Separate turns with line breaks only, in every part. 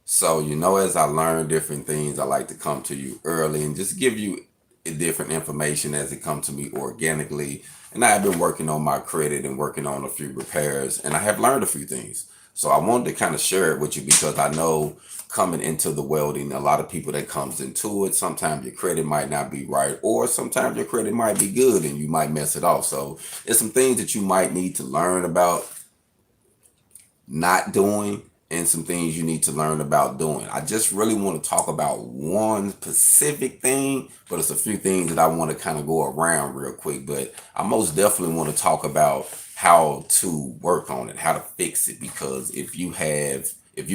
So, as I learn different things, I like to come to you early and just give you different information as it comes to me organically. And I have been working on my credit and working on a few repairs, and I have learned a few things. So I wanted to kind of share it with you because I know coming into the welding, a lot of people that comes into it, sometimes your credit might not be right, or sometimes your credit might be good and you might mess it off. So it's some things that you might need to learn about not doing and some things you need to learn about doing. I just really want to talk about one specific thing, but it's a few things that I want to kind of go around real quick. But I most definitely want to talk about how to work on it, how to fix it. Because if you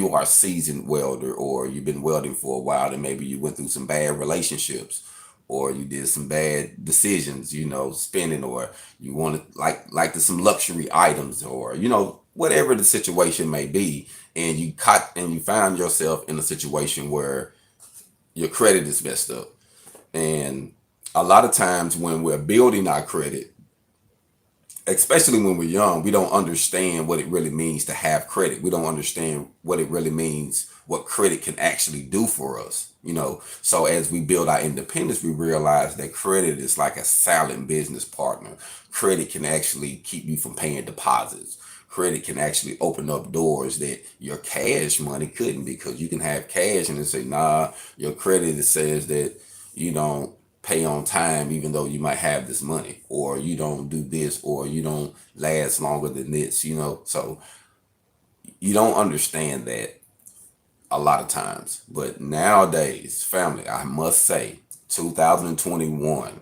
are a seasoned welder or you've been welding for a while, then maybe you went through some bad relationships or you did some bad decisions, spending, or you wanted some luxury items, or whatever the situation may be, and you find yourself in a situation where your credit is messed up. And a lot of times when we're building our credit, especially when we're young, we don't understand what it really means to have credit. We don't understand what it really means, what credit can actually do for us. So as we build our independence, we realize that credit is like a silent business partner. Credit can actually keep you from paying deposits. Credit can actually open up doors that your cash money couldn't, because you can have cash and then say, nah, your credit says that you don't pay on time even though you might have this money, or you don't do this, or you don't last longer than this. So you don't understand that a lot of times. But nowadays, family, I must say, 2021,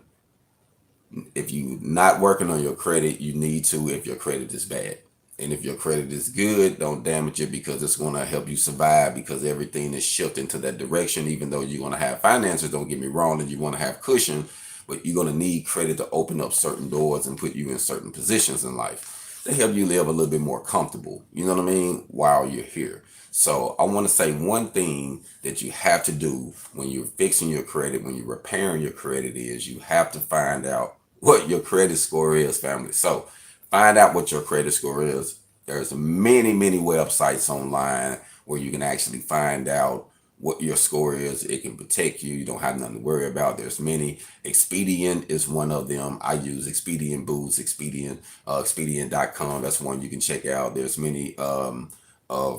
if you not working on your credit, you need to, if your credit is bad. And if your credit is good, don't damage it, because it's going to help you survive, because everything is shifting to that direction. Even though you're going to have finances, don't get me wrong, and you want to have cushion, but you're going to need credit to open up certain doors and put you in certain positions in life to help you live a little bit more comfortable, you know what I mean, while you're here. So I want to say one thing that you have to do when you're fixing your credit, when you're repairing your credit, is you have to find out what your credit score is, family. So find out what your credit score is. There's many, many websites online where you can actually find out what your score is. It can protect you. You don't have nothing to worry about. There's many. Expedient is one of them. I use Expedient Boost, Expedient.com. That's one you can check out. There's many of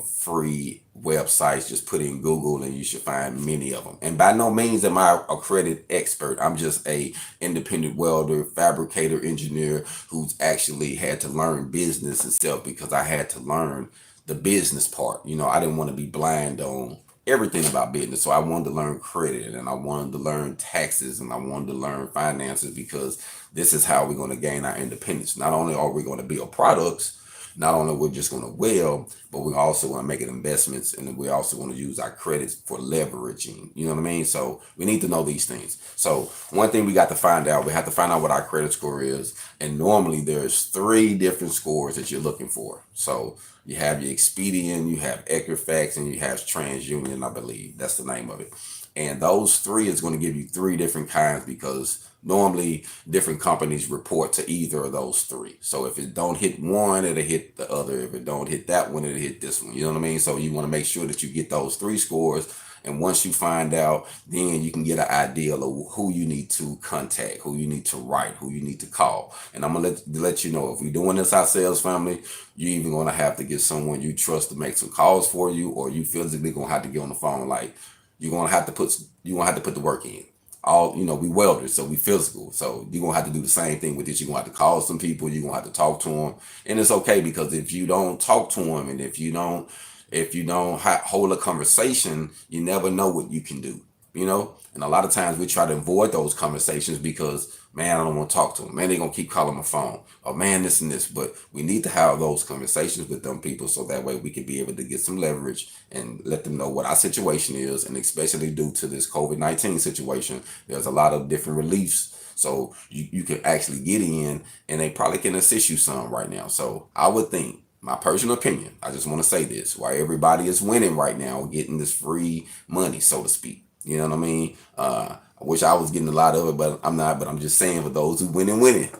free websites. Just put in Google and you should find many of them. And by no means am I a credit expert. I'm just a independent welder, fabricator, engineer who's actually had to learn business and stuff, because I had to learn the business part. I didn't want to be blind on everything about business. So I wanted to learn credit, and I wanted to learn taxes, and I wanted to learn finances, because this is how we're going to gain our independence. Not only are we going to build products, not only we're just going to weld, but we also want to make investments, and we also want to use our credits for leveraging. You know what I mean? So we need to know these things. So one thing we got to find out, we have to find out what our credit score is. And normally there's 3 different scores that you're looking for. So you have your Expedient, you have Equifax, and you have TransUnion, I believe. That's the name of it. And those 3 is going to give you 3 different kinds, because normally different companies report to either of those 3. So if it don't hit one, it'll hit the other. If it don't hit that one, it'll hit this one. You know what I mean? So you want to make sure that you get those 3 scores. And once you find out, then you can get an idea of who you need to contact, who you need to write, who you need to call. And I'm going to let you know, if we're doing this ourselves, family, you're even going to have to get someone you trust to make some calls for you, or you physically going to have to get on the phone. Like, you're going to have to put the work in. We welders, so we physical. So you're going to have to do the same thing with this. You're going to have to call some people. You're going to have to talk to them. And it's okay, because if you don't talk to them, and if you don't hold a conversation, you never know what you can do. And a lot of times we try to avoid those conversations because, man, I don't want to talk to them. Man, they're going to keep calling my phone. Oh, man, this and this. But we need to have those conversations with them people, so that way we can be able to get some leverage and let them know what our situation is. And especially due to this COVID-19 situation, there's a lot of different reliefs. So you can actually get in, and they probably can assist you some right now. So I would think, my personal opinion, I just want to say this, why everybody is winning right now, getting this free money, so to speak. You know what I mean? I wish I was getting a lot of it, but I'm not. But I'm just saying, for those who winning,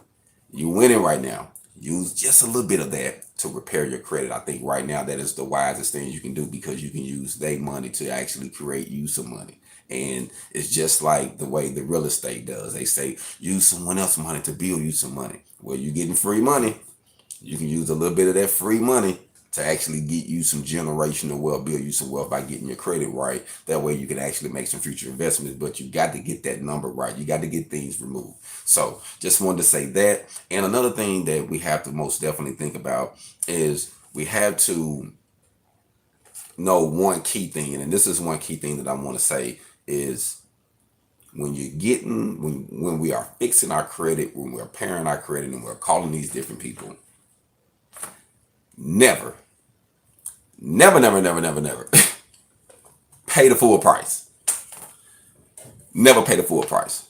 you winning right now. use just a little bit of that to repair your credit. I think right now that is the wisest thing you can do, because you can use their money to actually create you some money. And it's just like the way the real estate does. They say use someone else's money to build you some money. Well, you're getting free money. You can use a little bit of that free money to actually get you some generational wealth, build you some wealth by getting your credit right. That way you can actually make some future investments, but you got to get that number right. You got to get things removed. So just wanted to say that. And another thing that we have to most definitely think about is we have to know one key thing. And this is one key thing that I want to say is when you're getting, when we are fixing our credit, when we're repairing our credit and we're calling these different people, never, never, never, never, never, never pay the full price. Never pay the full price.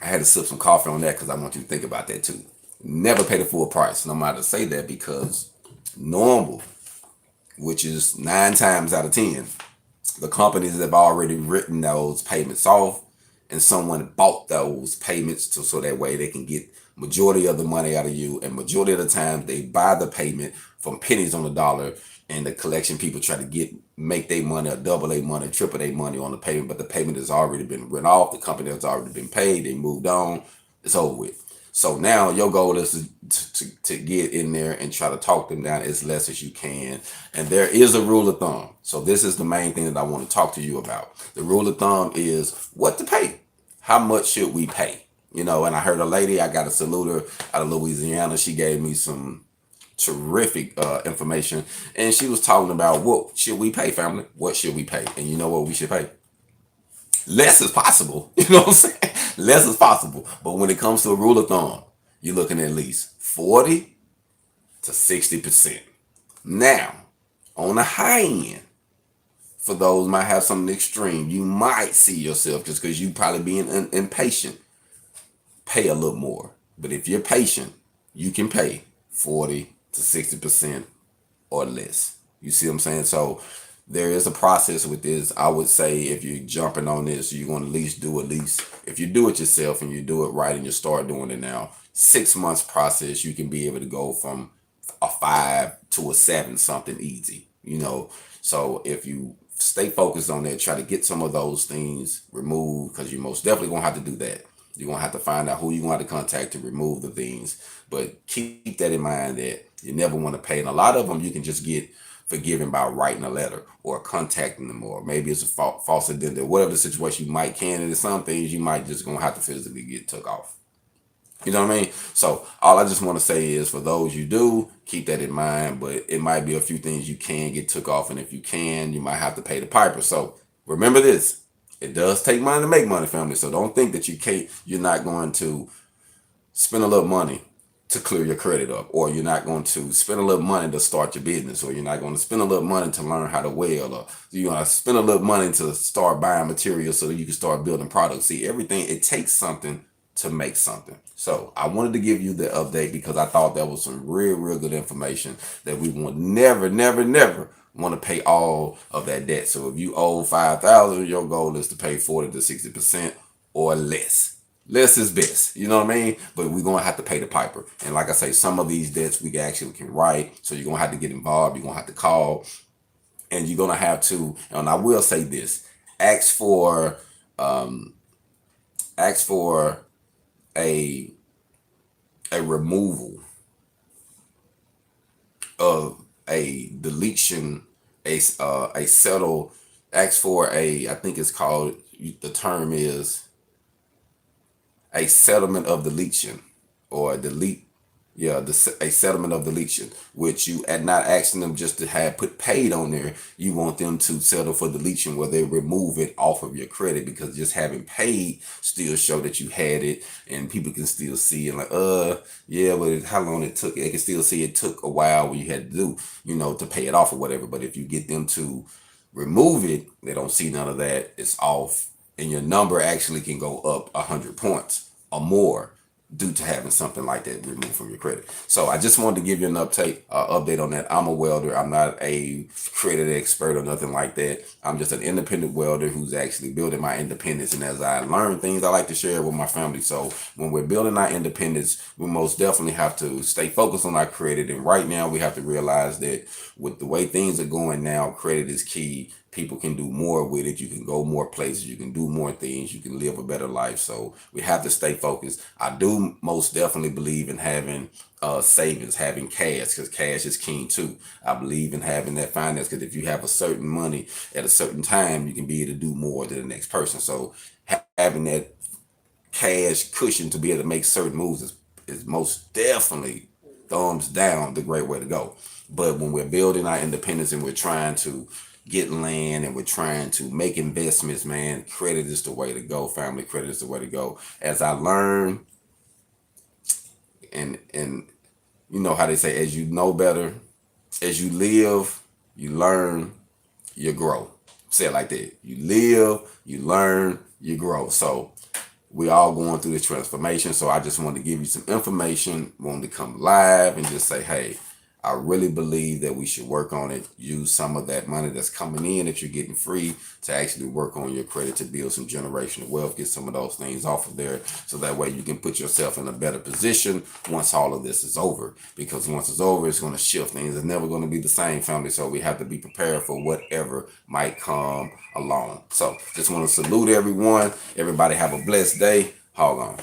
I had to sip some coffee on that because I want you to think about that too. Never pay the full price. And I'm about to say that because normal, which is 9 times out of 10, the companies have already written those payments off, and someone bought those payments so that way they can get majority of the money out of you. And majority of the time they buy the payment from pennies on the dollar, and the collection people try to make their money or double their money, triple their money on the payment, but the payment has already been written off. The company has already been paid. They moved on. It's over with. So now your goal is to get in there and try to talk them down as less as you can. And there is a rule of thumb. So this is the main thing that I want to talk to you about. The rule of thumb is what to pay. How much should we pay? You know, and I heard a lady, I got to salute her, out of Louisiana. She gave me some terrific information. And she was talking about, what should we pay, family? What should we pay? And you know what we should pay? Less is possible. You know what I'm saying? Less is possible. But when it comes to a rule of thumb, you're looking at least 40 to 60%. Now, on the high end, for those might have something extreme, you might see yourself, just because you probably being impatient, pay a little more. But if you're patient, you can pay 40 to 60% or less. You see what I'm saying? So there is a process with this. I would say if you're jumping on this, you're going to at least, if you do it yourself and you do it right and you start doing it now, 6 months process, you can be able to go from a 5 to a 7, something easy, you know. So if you stay focused on that, try to get some of those things removed, because you're most definitely going to have to do that. You're going to have to find out who you're going to contact to remove the things. But keep that in mind, that you never want to pay. And a lot of them you can just get forgiven by writing a letter or contacting them, or maybe it's a false identity, whatever the situation you might can. And some things you might just going to have to physically get took off. You know what I mean? So all I just want to say is, for those you do, keep that in mind. But it might be a few things you can get took off. And if you can, you might have to pay the piper. So remember this. It does take money to make money, family. So don't think that you're not going to spend a little money to clear your credit up, or you're not going to spend a little money to start your business, or you're not going to spend a little money to learn how to weld, or you're going to spend a little money to start buying materials so that you can start building products. See, everything, it takes something to make something. So I wanted to give you the update because I thought that was some real good information, that we want never want to pay all of that debt. So if you owe $5,000, your goal is to pay 40 to 60% or less. Less is best, you know what I mean? But we're going to have to pay the piper. And like I say, some of these debts we actually can write. So you're going to have to get involved. You're going to have to call. And you're going to have to, and I will say this, ask for a removal of a deletion, a settle, ask for I think it's called, the term is a settlement of deletion, or a settlement of deletion, which you are not asking them just to have put paid on there. You want them to settle for deletion, where they remove it off of your credit, because just having paid still show that you had it, and people can still see it, like, yeah, but how long it took. They can still see it took a while when you had to do, to pay it off or whatever. But if you get them to remove it, they don't see none of that. It's off. And your number actually can go up 100 points or more due to having something like that removed from your credit. So I just wanted to give you an update on that. I'm a welder. I'm not a credit expert or nothing like that. I'm just an independent welder who's actually building my independence. And as I learn things, I like to share it with my family. So when we're building our independence, we most definitely have to stay focused on our credit. And right now we have to realize that with the way things are going now, credit is key. People can do more with it. You can go more places. You can do more things. You can live a better life. So we have to stay focused. I do most definitely believe in having savings, having cash, because cash is king too. I believe in having that finance, because if you have a certain money at a certain time, you can be able to do more than the next person. So having that cash cushion to be able to make certain moves is most definitely thumbs down the great way to go. But when we're building our independence and we're trying to get land and we're trying to make investments, man, credit is the way to go. Family, credit is the way to go. As I learn, and you know how they say, as you know better, as you live, you learn, you grow. Say it like that. You live, you learn, you grow. So we all going through this transformation. So I just wanted to give you some information, wanted to come live and just say, hey, I really believe that we should work on it. Use some of that money that's coming in that you're getting free to actually work on your credit to build some generational wealth, get some of those things off of there. So that way you can put yourself in a better position once all of this is over. Because once it's over, it's going to shift things. It's never going to be the same, family. So we have to be prepared for whatever might come along. So just want to salute everyone. Everybody have a blessed day. Hold on.